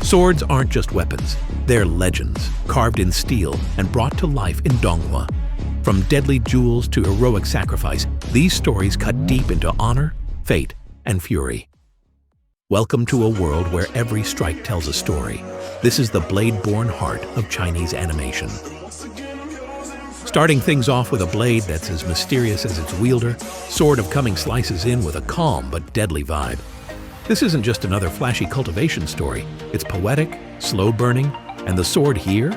Swords aren't just weapons, they're legends, carved in steel and brought to life in Donghua. From deadly duels to heroic sacrifice, these stories cut deep into honor, fate, and fury. Welcome to a world where every strike tells a story. This is the blade-born heart of Chinese animation. Starting things off with a blade that's as mysterious as its wielder, Sword of Coming slices in with a calm but deadly vibe. This isn't just another flashy cultivation story. It's poetic, slow-burning, and the sword here?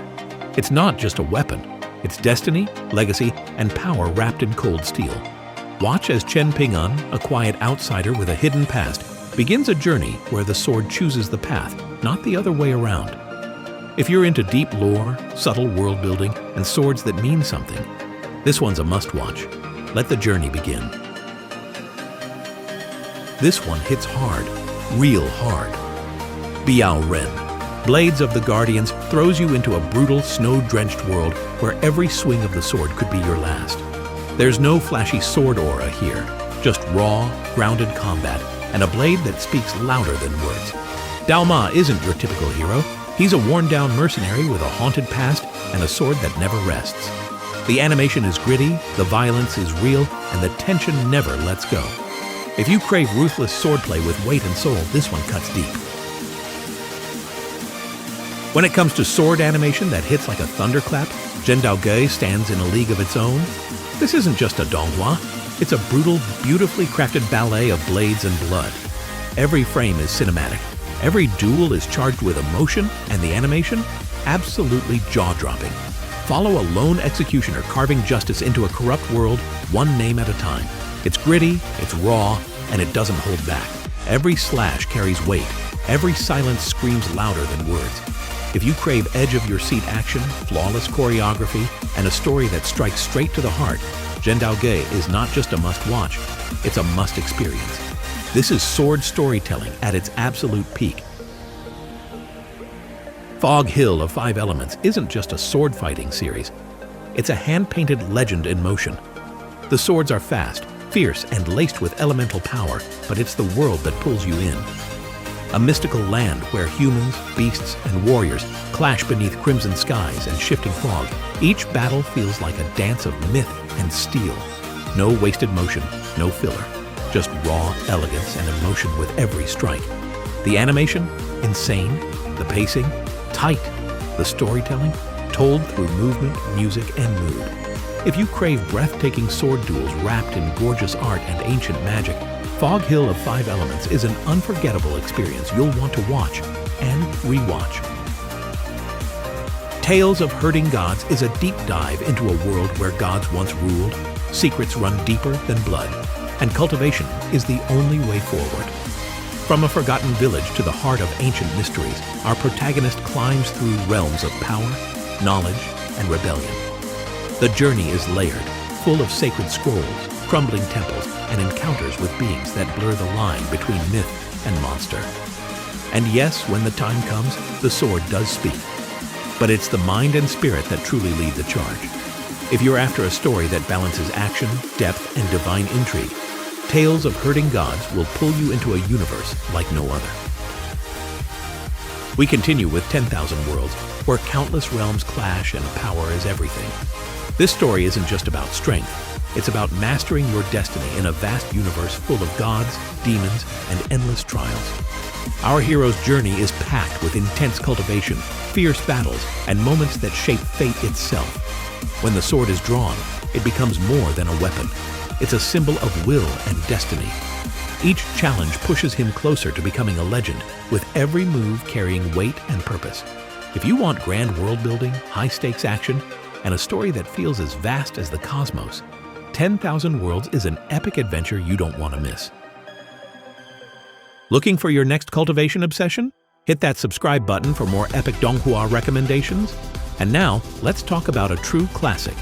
It's not just a weapon. It's destiny, legacy, and power wrapped in cold steel. Watch as Chen Ping'an, a quiet outsider with a hidden past, begins a journey where the sword chooses the path, not the other way around. If you're into deep lore, subtle world-building, and swords that mean something, this one's a must-watch. Let the journey begin. This one hits hard, real hard. Biao Ren, Blades of the Guardians, throws you into a brutal, snow-drenched world where every swing of the sword could be your last. There's no flashy sword aura here, just raw, grounded combat, and a blade that speaks louder than words. Dao Ma isn't your typical hero. He's a worn-down mercenary with a haunted past and a sword that never rests. The animation is gritty, the violence is real, and the tension never lets go. If you crave ruthless swordplay with weight and soul, this one cuts deep. When it comes to sword animation that hits like a thunderclap, Jendal Gay stands in a league of its own. This isn't just a Donghua. It's a brutal, beautifully crafted ballet of blades and blood. Every frame is cinematic. Every duel is charged with emotion, and the animation? Absolutely jaw-dropping. Follow a lone executioner carving justice into a corrupt world, one name at a time. It's gritty, it's raw, and it doesn't hold back. Every slash carries weight. Every silence screams louder than words. If you crave edge-of-your-seat action, flawless choreography, and a story that strikes straight to the heart, Jendal Gay is not just a must-watch, it's a must-experience. This is sword storytelling at its absolute peak. Fog Hill of Five Elements isn't just a sword-fighting series. It's a hand-painted legend in motion. The swords are fast, fierce, and laced with elemental power, but it's the world that pulls you in. A mystical land where humans, beasts, and warriors clash beneath crimson skies and shifting fog. Each battle feels like a dance of myth and steel. No wasted motion, no filler. Just raw elegance and emotion with every strike. The animation? Insane. The pacing? Tight. The storytelling? Told through movement, music, and mood. If you crave breathtaking sword duels wrapped in gorgeous art and ancient magic, Fog Hill of Five Elements is an unforgettable experience you'll want to watch and rewatch. Tales of Herding Gods is a deep dive into a world where gods once ruled, secrets run deeper than blood, and cultivation is the only way forward. From a forgotten village to the heart of ancient mysteries, our protagonist climbs through realms of power, knowledge, and rebellion. The journey is layered, full of sacred scrolls, crumbling temples, and encounters with beings that blur the line between myth and monster. And yes, when the time comes, the sword does speak. But it's the mind and spirit that truly lead the charge. If you're after a story that balances action, depth, and divine intrigue, Tales of Herding Gods will pull you into a universe like no other. We continue with 10,000 Worlds, where countless realms clash and power is everything. This story isn't just about strength. It's about mastering your destiny in a vast universe full of gods, demons, and endless trials. Our hero's journey is packed with intense cultivation, fierce battles, and moments that shape fate itself. When the sword is drawn, it becomes more than a weapon. It's a symbol of will and destiny. Each challenge pushes him closer to becoming a legend, with every move carrying weight and purpose. If you want grand world-building, high-stakes action, and a story that feels as vast as the cosmos, 10,000 Worlds is an epic adventure you don't want to miss. Looking for your next cultivation obsession? Hit that subscribe button for more epic Donghua recommendations. And now, let's talk about a true classic.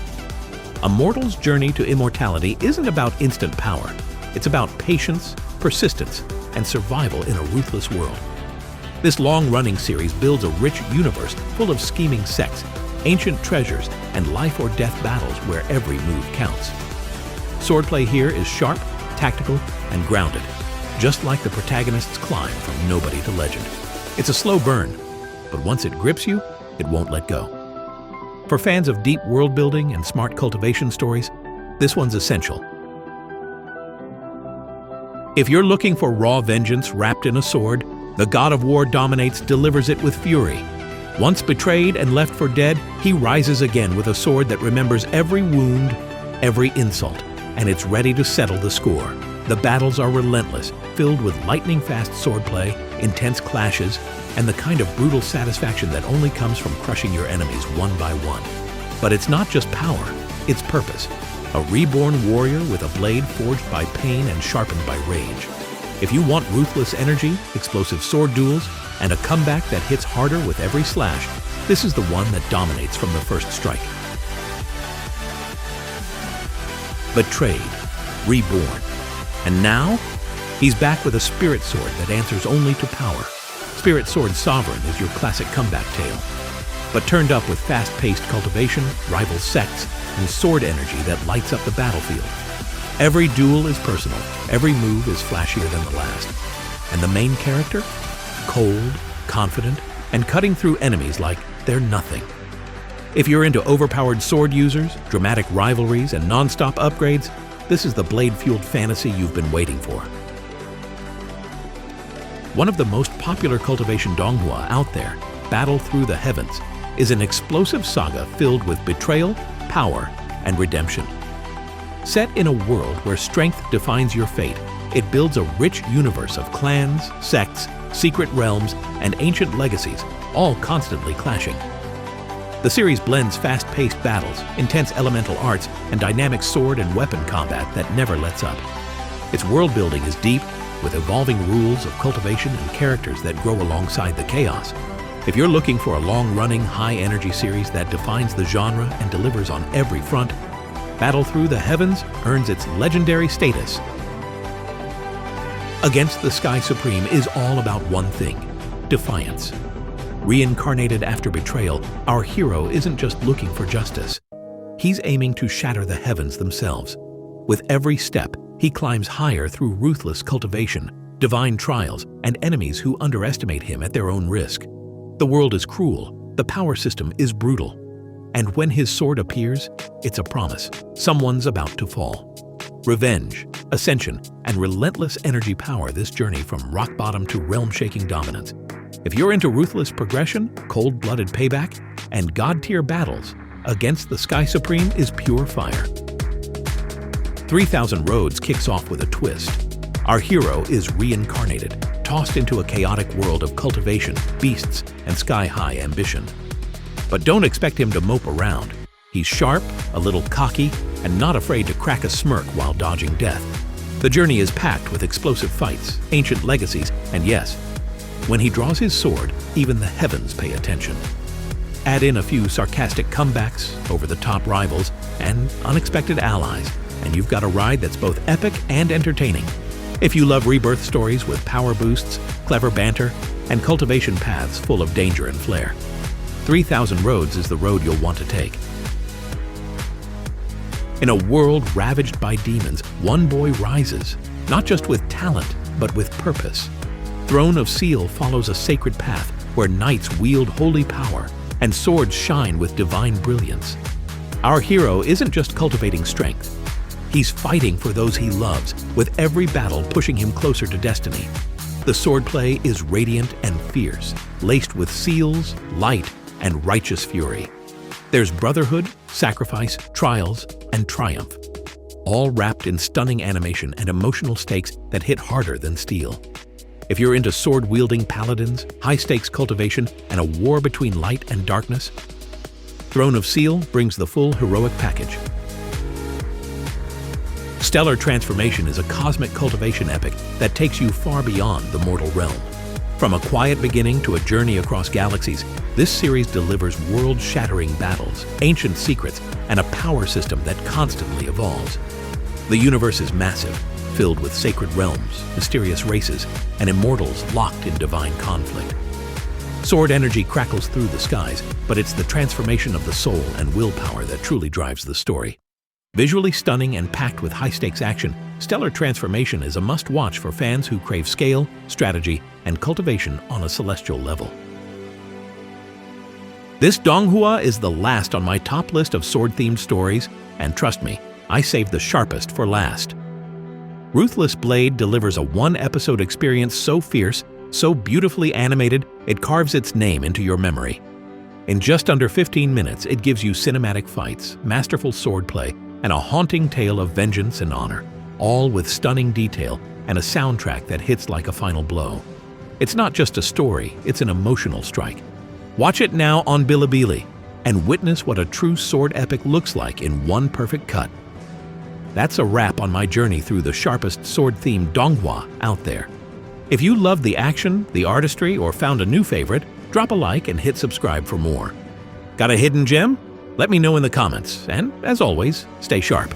A mortal's journey to immortality isn't about instant power. It's about patience, persistence, and survival in a ruthless world. This long-running series builds a rich universe full of scheming sects, ancient treasures, and life-or-death battles where every move counts. Swordplay here is sharp, tactical, and grounded, just like the protagonist's climb from nobody to legend. It's a slow burn, but once it grips you, it won't let go. For fans of deep world-building and smart cultivation stories, this one's essential. If you're looking for raw vengeance wrapped in a sword, the God of War dominates delivers it with fury. Once betrayed and left for dead, he rises again with a sword that remembers every wound, every insult, and it's ready to settle the score. The battles are relentless, filled with lightning-fast swordplay, intense clashes, and the kind of brutal satisfaction that only comes from crushing your enemies one by one. But it's not just power, it's purpose. A reborn warrior with a blade forged by pain and sharpened by rage. If you want ruthless energy, explosive sword duels, and a comeback that hits harder with every slash, this is the one that dominates from the first strike. Betrayed, reborn, and now he's back with a spirit sword that answers only to power. Spirit Sword Sovereign is your classic comeback tale, but turned up with fast-paced cultivation, rival sects, and sword energy that lights up the battlefield. Every duel is personal, every move is flashier than the last. And the main character? Cold, confident, and cutting through enemies like they're nothing. If you're into overpowered sword users, dramatic rivalries, and non-stop upgrades, this is the blade-fueled fantasy you've been waiting for. One of the most popular Cultivation Donghua out there, Battle Through the Heavens, is an explosive saga filled with betrayal, power, and redemption. Set in a world where strength defines your fate, it builds a rich universe of clans, sects, secret realms, and ancient legacies, all constantly clashing. The series blends fast-paced battles, intense elemental arts, and dynamic sword and weapon combat that never lets up. Its world-building is deep, with evolving rules of cultivation and characters that grow alongside the chaos. If you're looking for a long-running, high-energy series that defines the genre and delivers on every front, Battle Through the Heavens earns its legendary status. Against the Sky Supreme is all about one thing: defiance. Reincarnated after betrayal, our hero isn't just looking for justice. He's aiming to shatter the heavens themselves. With every step, he climbs higher through ruthless cultivation, divine trials, and enemies who underestimate him at their own risk. The world is cruel, the power system is brutal, and when his sword appears, it's a promise. Someone's about to fall. Revenge, ascension, and relentless energy power this journey from rock bottom to realm-shaking dominance. If you're into ruthless progression, cold-blooded payback, and god-tier battles, Against the Sky Supreme is pure fire. 3000 Roads kicks off with a twist. Our hero is reincarnated, tossed into a chaotic world of cultivation, beasts, and sky-high ambition. But don't expect him to mope around. He's sharp, a little cocky, and not afraid to crack a smirk while dodging death. The journey is packed with explosive fights, ancient legacies, and yes, when he draws his sword, even the heavens pay attention. Add in a few sarcastic comebacks, over-the-top rivals, and unexpected allies, and you've got a ride that's both epic and entertaining. If you love rebirth stories with power boosts, clever banter, and cultivation paths full of danger and flair, 3000 Roads is the road you'll want to take. In a world ravaged by demons, one boy rises, not just with talent, but with purpose. Throne of Seal follows a sacred path where knights wield holy power and swords shine with divine brilliance. Our hero isn't just cultivating strength. He's fighting for those he loves, with every battle pushing him closer to destiny. The swordplay is radiant and fierce, laced with seals, light, and righteous fury. There's brotherhood, sacrifice, trials, and triumph, all wrapped in stunning animation and emotional stakes that hit harder than steel. If you're into sword-wielding paladins, high-stakes cultivation, and a war between light and darkness, Throne of Seal brings the full heroic package. Stellar Transformation is a cosmic cultivation epic that takes you far beyond the mortal realm. From a quiet beginning to a journey across galaxies, this series delivers world-shattering battles, ancient secrets, and a power system that constantly evolves. The universe is massive, filled with sacred realms, mysterious races, and immortals locked in divine conflict. Sword energy crackles through the skies, but it's the transformation of the soul and willpower that truly drives the story. Visually stunning and packed with high-stakes action, Stellar Transformation is a must-watch for fans who crave scale, strategy, and cultivation on a celestial level. This Donghua is the last on my top list of sword-themed stories, and trust me, I saved the sharpest for last. Ruthless Blade delivers a one-episode experience so fierce, so beautifully animated, it carves its name into your memory. In just under 15 minutes, it gives you cinematic fights, masterful swordplay, and a haunting tale of vengeance and honor, all with stunning detail and a soundtrack that hits like a final blow. It's not just a story, it's an emotional strike. Watch it now on Bilibili and witness what a true sword epic looks like in one perfect cut. That's a wrap on my journey through the sharpest sword-themed Donghua out there. If you loved the action, the artistry, or found a new favorite, drop a like and hit subscribe for more. Got a hidden gem? Let me know in the comments, and as always, stay sharp.